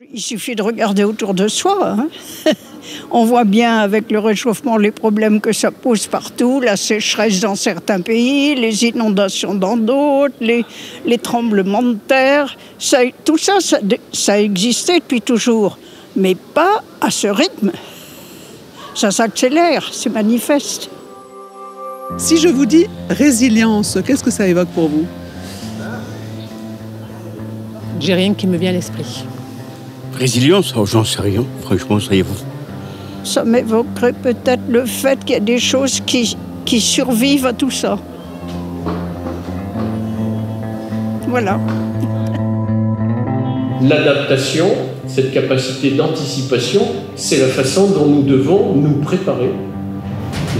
Il suffit de regarder autour de soi. On voit bien avec le réchauffement les problèmes que ça pose partout, la sécheresse dans certains pays, les inondations dans d'autres, les tremblements de terre. Tout ça, ça existait depuis toujours, mais pas à ce rythme. Ça s'accélère, c'est manifeste. Si je vous dis résilience, qu'est-ce que ça évoque pour vous? J'ai rien qui me vient à l'esprit. Résilience, oh, j'en sais rien, franchement, savez-vous. Ça m'évoquerait peut-être le fait qu'il y a des choses qui survivent à tout ça. Voilà. L'adaptation, cette capacité d'anticipation, c'est la façon dont nous devons nous préparer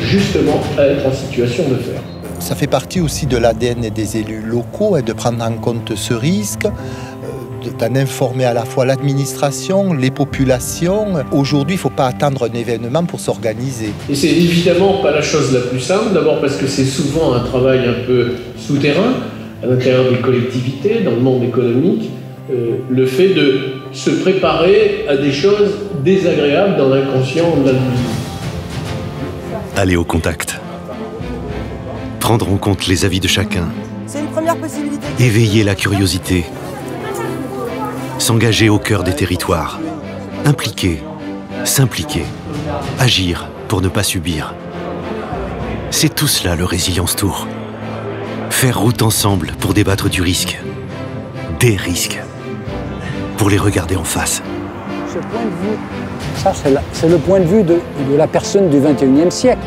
justement à être en situation de faire. Ça fait partie aussi de l'ADN des élus locaux, de prendre en compte ce risque, d'en informer à la fois l'administration, les populations. Aujourd'hui, il ne faut pas attendre un événement pour s'organiser. Et c'est évidemment pas la chose la plus simple, d'abord parce que c'est souvent un travail un peu souterrain, à l'intérieur des collectivités, dans le monde économique, le fait de se préparer à des choses désagréables dans l'inconscient de l'individu. Aller au contact. Prendre en compte les avis de chacun. C'est une première possibilité. Éveiller la curiosité. S'engager au cœur des territoires. Impliquer, s'impliquer. Agir pour ne pas subir. C'est tout cela le Résilience Tour. Faire route ensemble pour débattre du risque. Des risques. Pour les regarder en face. Ce point de vue, ça c'est le point de vue de la personne du 21e siècle.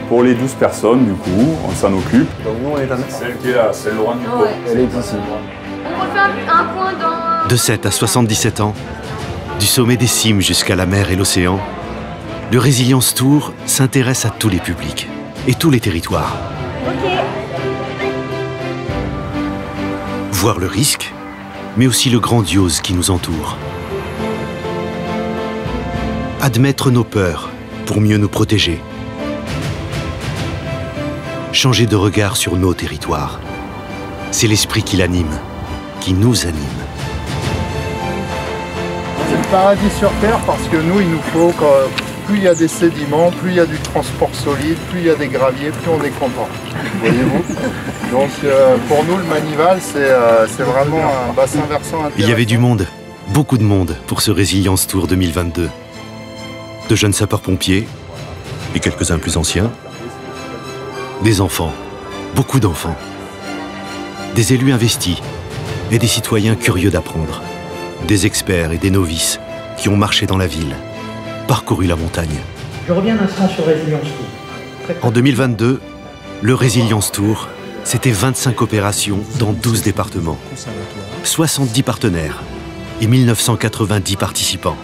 Pour les 12 personnes, du coup, on s'en occupe. Donc nous, on est dans celle qui est là, c'est Laurent Dupont. Elle est ici. On refait un point dans... De 7 à 77 ans, du sommet des cimes jusqu'à la mer et l'océan, le Résilience Tour s'intéresse à tous les publics et tous les territoires. Ok. Voir le risque, mais aussi le grandiose qui nous entoure. Admettre nos peurs pour mieux nous protéger. Changer de regard sur nos territoires. C'est l'esprit qui l'anime, qui nous anime. C'est le paradis sur Terre parce que nous, il nous faut, plus il y a des sédiments, plus il y a du transport solide, plus il y a des graviers, plus on est content. Voyez-vous? Donc pour nous, le Manival, c'est vraiment un bassin versant intéressant. Il y avait du monde, beaucoup de monde pour ce Résilience Tour 2022. De jeunes sapeurs-pompiers, et quelques-uns plus anciens. Des enfants, beaucoup d'enfants. Des élus investis et des citoyens curieux d'apprendre. Des experts et des novices qui ont marché dans la ville, parcouru la montagne. Je reviens un instant sur Résilience Tour. En 2022, le Résilience Tour, c'était 25 opérations dans 12 départements, 70 partenaires et 1990 participants.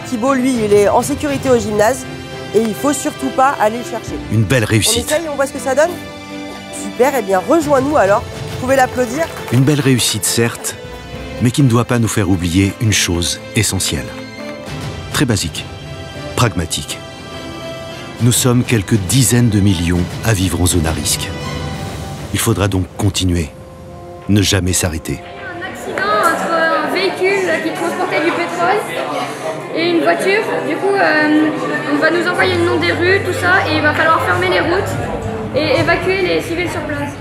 Thibaut, lui, il est en sécurité au gymnase et il ne faut surtout pas aller le chercher. Une belle réussite. On essaye, on voit ce que ça donne? Super, eh bien rejoins-nous alors. Vous pouvez l'applaudir. Une belle réussite, certes, mais qui ne doit pas nous faire oublier une chose essentielle. Très basique, pragmatique. Nous sommes quelques dizaines de millions à vivre en zone à risque. Il faudra donc continuer, ne jamais s'arrêter. Un accident entre un véhicule qui transportait du pétrole et une voiture. Du coup, on va nous envoyer le nom des rues, tout ça, et il va falloir fermer les routes et évacuer les civils sur place.